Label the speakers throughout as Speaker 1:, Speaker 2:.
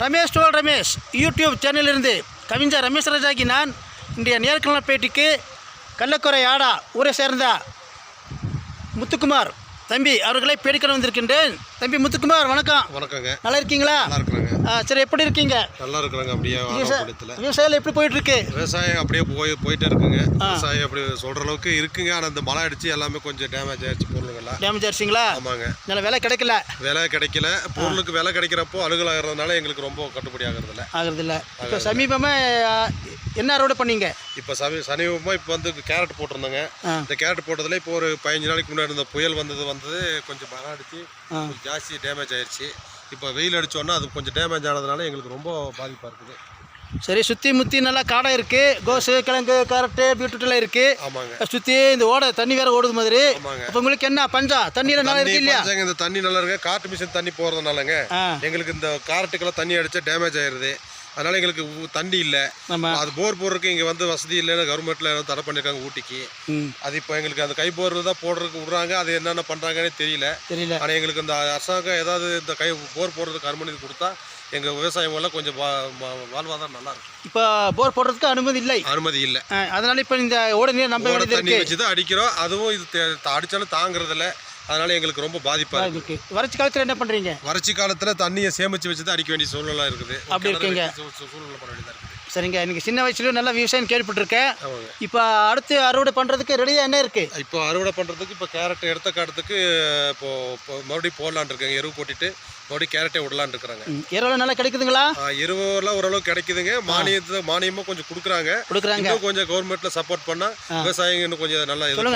Speaker 1: Ramesh toll Ramesh YouTube சேனலிலிருந்து கவிஞர் ரமேஷ் ராஜாகி நான் இன்றைய நேர்காணல் பேட்டிக்கு கள்ளக்குறை ஆடா ஊரை சேர்ந்த முத்துக்குமார் தம்பி அவர்களை பேடிக்கணும் வந்திருக்கின்றேன். தம்பி முத்துக்குமார் வணக்கம்.
Speaker 2: வணக்கங்க.
Speaker 1: நல்லா இருக்கீங்களா?
Speaker 2: நல்லா இருக்கிறாங்க.
Speaker 1: சரி, எப்படி இருக்கீங்க?
Speaker 2: நல்லா இருக்கிறாங்க. அப்படியே
Speaker 1: விவசாயம் எப்படி போயிட்டு இருக்கு?
Speaker 2: விவசாயம் அப்படியே போயிட்டே இருக்குங்க. விவசாயம் அப்படி சொல்ற அளவுக்கு இருக்குங்க. ஆனால் இந்த மழை அடிச்சு எல்லாமே கொஞ்சம் டேமேஜ் ஆயிடுச்சு. பொருளுங்கெல்லாம் டேமேஜ்
Speaker 1: ஆயிடுச்சிங்களா?
Speaker 2: ஆமாங்க.
Speaker 1: நல்ல விலை கிடைக்கல.
Speaker 2: பொருளுக்கு விலை கிடைக்கிறப்போ அழுகல் ஆகிறதுனால எங்களுக்கு ரொம்ப கட்டுப்படி ஆகுறதில்ல.
Speaker 1: இப்போ சமீபமாக என்ன அறுவடை பண்ணீங்க?
Speaker 2: இப்போ சமீபமாக இப்போ வந்து கேரட் போட்டிருந்தோங்க. இந்த கேரட் போட்டதில் இப்போ ஒரு 15 நாளைக்கு முன்னாடி இந்த புயல் வந்தது கொஞ்சம் மழை அடிச்சு ஜாஸ்தி டேமேஜ் ஆயிடுச்சு. இப்போ வெயில் அடித்தோன்னா அது கொஞ்சம் டேமேஜ் ஆனதுனால எங்களுக்கு ரொம்ப பாதிப்பாக இருக்குது.
Speaker 1: சரி, சுற்றி முற்றி நல்லா காடை இருக்குது. கோஸு, கிழங்கு, கேரட்டு, பீட்ரூட்லாம் இருக்குது.
Speaker 2: ஆமாங்க.
Speaker 1: சுற்றி இந்த தண்ணி வேறு ஓடுது மாதிரி. அப்போ உங்களுக்கு என்ன பஞ்சா? தண்ணியில் நல்லா இருக்கு இல்லையா?
Speaker 2: இந்த தண்ணி நல்லா இருக்கு. காட்டு மிஷின் தண்ணி போகிறதுனாலங்க எங்களுக்கு இந்த காரட்டுக்கெல்லாம் தண்ணி அடித்தா டேமேஜ் ஆயிடுது. அதனால எங்களுக்கு தண்ணி இல்லை. அது போர் போடுறதுக்கு இங்கே வந்து வசதி இல்லைன்னு கவர்மெண்ட்ல தடை பண்ணியிருக்காங்க ஊட்டிக்கு. அது இப்போ எங்களுக்கு அந்த கை போர் தான் போடுறதுக்கு விடுறாங்க. அது என்னென்ன பண்ணுறாங்கன்னே தெரியல. ஆனால் எங்களுக்கு இந்த அரசாங்கம் ஏதாவது இந்த போர் போடுறதுக்கு அனுமதி கொடுத்தா எங்கள் விவசாயம் எல்லாம் கொஞ்சம் வாழ்வாதாரம் நல்லா இருக்கும்.
Speaker 1: இப்போ போர் போடுறதுக்கு அனுமதி இல்லை. அதனால இப்போ இந்த ஓட நீர் நம்ம
Speaker 2: தண்ணி வச்சு தான் அடிக்கிறோம். அதுவும் இது அடித்தாலும் தாங்கிறதில்ல. அதனால எங்களுக்கு ரொம்ப பாதிப்பாக இருக்கு.
Speaker 1: வறட்சி காலத்தில் என்ன பண்ணுறீங்க?
Speaker 2: வறட்சி காலத்தில் தண்ணியை சேமித்து வச்சு தான் அடிக்க வேண்டிய சூழ்நிலை இருக்குது.
Speaker 1: அப்படி இருக்கீங்க.
Speaker 2: சூழ்நிலை பண்ண வேண்டியதாக இருக்குது.
Speaker 1: சரிங்க, நீங்கள் சின்ன வயசுலேயும் நல்லா விவசாயம் கேள்விப்பட்டிருக்கேன். இப்போ அடுத்து அறுவடை பண்ணுறதுக்கு ரெடியாக என்ன இருக்குது?
Speaker 2: இப்போ அறுவடை பண்ணுறதுக்கு இப்போ கேரட் எடுத்த காலத்துக்கு இப்போ மறுபடியும் போடலான் இருக்காங்க. எருவு போட்டுட்டு மறுபடியும் கேரட்டே விடலான் இருக்கிறாங்க.
Speaker 1: எருவெல்லாம் நல்லா கிடைக்குதுங்களா?
Speaker 2: எருவெல்லாம் ஓரளவுக்கு கிடைக்குதுங்க. மானியமும் கொஞ்சம் கொடுக்குறாங்க. கொஞ்சம் கவர்மெண்ட்டில் சப்போர்ட் பண்ணால் விவசாயிங்க இன்னும் கொஞ்சம்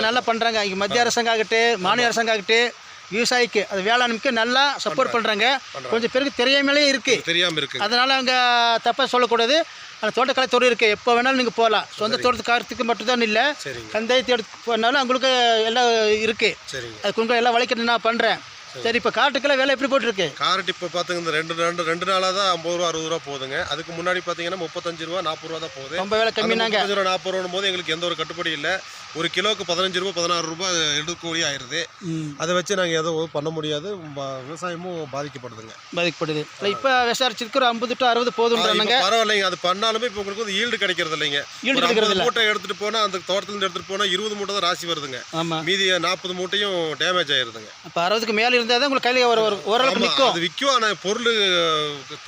Speaker 2: நல்லா
Speaker 1: பண்ணுறாங்க. இங்கே மத்திய அரசாங்கம் ஆகட்டும், மாநில அரசாங்கம் ஆகட்டும், விவசாயிக்கு அது வேளாண்மைக்கு நல்லா சப்போர்ட் பண்ணுறாங்க. கொஞ்சம் பேருக்கு தெரியாமலே இருக்குது. அதனால் அவங்க தப்பாக சொல்லக்கூடாது. அந்த தோட்டக்கலை துறை இருக்குது. எப்போ வேணாலும் நீங்கள் போகலாம். சொந்த தோட்டத்துக்காரத்துக்கு மட்டும்தான் இல்லை, கந்தாயத்தை எடுத்து போனாலும் அவங்களுக்கு எல்லாம் இருக்குது. அதுக்கு எல்லாம் வளைக்கிறது நான் பண்ணுறேன். சரி, இப்போ காட்டுக்கெல்லாம் வேலை எப்படி போட்டுருக்கு?
Speaker 2: காரட் இப்போ பார்த்துங்க ரெண்டு நாளாக தான் 50 ரூபா 60 ரூபா போகுதுங்க. அதுக்கு முன்னாடி பார்த்தீங்கன்னா 35 ரூபா 40 ரூபா தான் போகுது.
Speaker 1: ரொம்ப வேலை கம்மி.
Speaker 2: 40 ரூபா 40 ரூபா போது எங்களுக்கு எந்த ஒரு கட்டுப்படி இல்லை. ஒரு கிலோவுக்கு 15 ரூபா 16 ரூபா எடுக்கக்கூடி ஆயிடுது. அதை வச்சு நாங்கள் எதுவும் பண்ண முடியாது. விவசாயமும் பாதிக்கப்படுது.
Speaker 1: இப்போ விசாரிச்சதுக்கு ஒரு 50 to 60 போதும்ன்றாங்க.
Speaker 2: பரவாயில்லைங்க. அது பண்ணாலுமே இப்போ உங்களுக்கு வந்து ஈல்டு கிடைக்கிறது இல்லைங்க. மூட்டை எடுத்துகிட்டு போனால் அந்த தோட்டத்துலேருந்து எடுத்துகிட்டு போனால் 20 மூட்டை தான் ராசி வருதுங்க. மீதி 40 மூட்டையும் டேமேஜ் ஆயிடுதுங்க.
Speaker 1: அப்போ 60க்கு மேலே இருந்தால் தான் உங்களுக்கு கையில் ஓரளவுக்கு நிற்கும்.
Speaker 2: அது விற்கும். ஆனால் பொருள்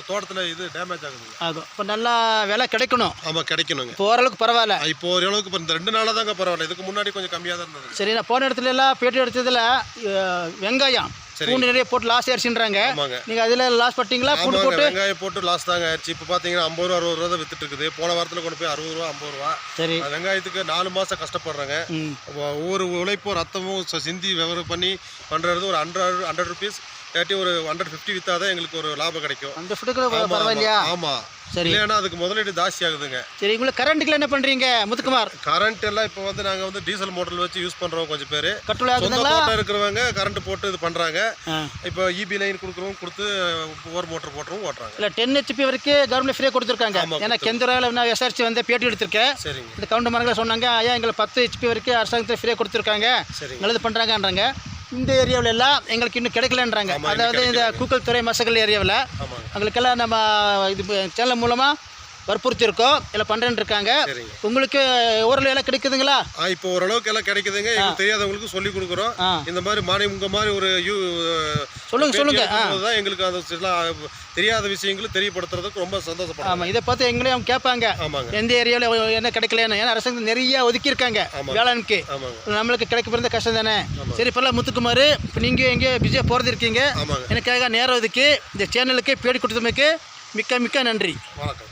Speaker 2: தோட்டத்தில் இது டேமேஜ் ஆகுது.
Speaker 1: இப்போ நல்லா விலை கிடைக்கணும்.
Speaker 2: ஆமாம், கிடைக்கணுங்க.
Speaker 1: இப்போ ஓரளவுக்கு பரவாயில்ல.
Speaker 2: இப்போ ஓரளவுக்கு இப்போ இந்த 2 நாளாக தாங்க பரவாயில்ல. இதுக்கு முன்னாடி கொஞ்சம் கம்மியாக தான் இருந்தது.
Speaker 1: சரி, நான் போன இடத்துல எல்லாம் பேட்டி எடுத்ததில் வெங்காயம் பூண்டு நிறைய போட்டு லாஸ் ஆயிடுச்சுன்றாங்க. நீங்கள் அதில் லாஸ் பட்டிங்களா? பூண்டு போட்டு
Speaker 2: வெங்காயம் போட்டு லாஸ் தாங்க ஆயிடுச்சு. இப்போ பார்த்தீங்கன்னா 50 ரூபா 60 ரூபா தான் வித்துட்டு இருக்குது. போன வாரத்தில் கொண்டு போய் 60 ரூபா 50 ரூபா.
Speaker 1: சரி,
Speaker 2: வெங்காயத்துக்கு 4 மாதம் கஷ்டப்படுறாங்க. ஒவ்வொரு உழைப்பும் ரத்தமும் சிந்தி விவரம் பண்ணி பண்ணுறது ஒரு 100 ருபீஸ் இல்லாட்டி ஒரு 150 வித்தாதான் எங்களுக்கு ஒரு லாபம் கிடைக்கும்.
Speaker 1: அந்த ஃபுட்டுக்கு பரவாயில்லையா?
Speaker 2: ஆமாம். சரி, இல்லைன்னா அதுக்கு முதலீடு ஜாஸ்தி ஆகுதுங்க.
Speaker 1: சரி, உங்களுக்கு கரண்ட்டுக்கு என்ன பண்ணுறீங்க முத்துக்குமார்?
Speaker 2: கரண்ட் எல்லாம் இப்போ வந்து நாங்கள் வந்து டீசல் மோட்டர் வச்சு யூஸ் பண்ணுறோம். கொஞ்சம் பேர்
Speaker 1: கட்டுல
Speaker 2: இருக்கிறவங்க கரண்ட் போட்டு இது பண்ணுறாங்க. இப்போ இபி லைன் கொடுக்குறவங்க கொடுத்து ஓவர் மோட்டர் போட்டுறவங்க ஓட்டுறாங்க.
Speaker 1: இல்லை 10 HP வரைக்கும் கவர்மெண்ட் ஃப்ரீயாக கொடுத்துருக்காங்க. ஏன்னா கெந்தராவில் நான் விசாரிச்சு வந்து பேட்டி எடுத்திருக்கேன்.
Speaker 2: சரிங்க.
Speaker 1: இந்த கவுண்டர் மரங்களை சொன்னாங்க, ஐயா எங்களுக்கு 10 HP வரைக்கும் அரசாங்கத்தில் ஃப்ரீயாக கொடுத்துருக்காங்க, நல்லது பண்ணுறாங்கன்றாங்க. இந்த ஏரியாவில் எல்லாம் எங்களுக்கு இன்னும் கிடைக்கலன்றாங்க. அதாவது இந்த கூக்கல் துறை மசகல் ஏரியாவில் அவங்களுக்கெல்லாம் நம்ம இது சேனல் மூலமாக வற்புறுத்திருக்கோம். எல்லாம் பண்ணுறேன்னு இருக்காங்க. உங்களுக்கு ஓரளவு எல்லாம் கிடைக்குதுங்களா?
Speaker 2: இப்போ ஓரளவுக்கு எல்லாம் கிடைக்குதுங்க. எங்களுக்கு தெரியாதவங்களுக்கு சொல்லி கொடுக்குறோம். இந்த மாதிரி உங்கள் மாதிரி ஒரு
Speaker 1: சொல்லுங்க
Speaker 2: தான் எங்களுக்கு அது தெரியாத விஷயங்களும் தெரியப்படுத்துறதுக்கு ரொம்ப சந்தோஷப்படுறோம்.
Speaker 1: ஆமாம், இதை பார்த்து எங்களையும் அவங்க கேட்பாங்க எந்த ஏரியாவில் என்ன கிடைக்கலன்னு. ஏன்னா அரசாங்கம் நிறைய ஒதுக்கியிருக்காங்க வேளாண்மைக்கு. நம்மளுக்கு கிடைக்க பிறந்த கஷ்டம் தானே. சரி, இப்போல்லாம் முத்துக்குமார், இப்போ நீங்கள் எங்கேயோ பிஸியாக போகிறது இருக்கீங்க. எனக்காக நேரம் ஒதுக்கி இந்த சேனலுக்கு பேடி கொடுத்தமைக்கு மிக்க நன்றி.
Speaker 2: வணக்கம்.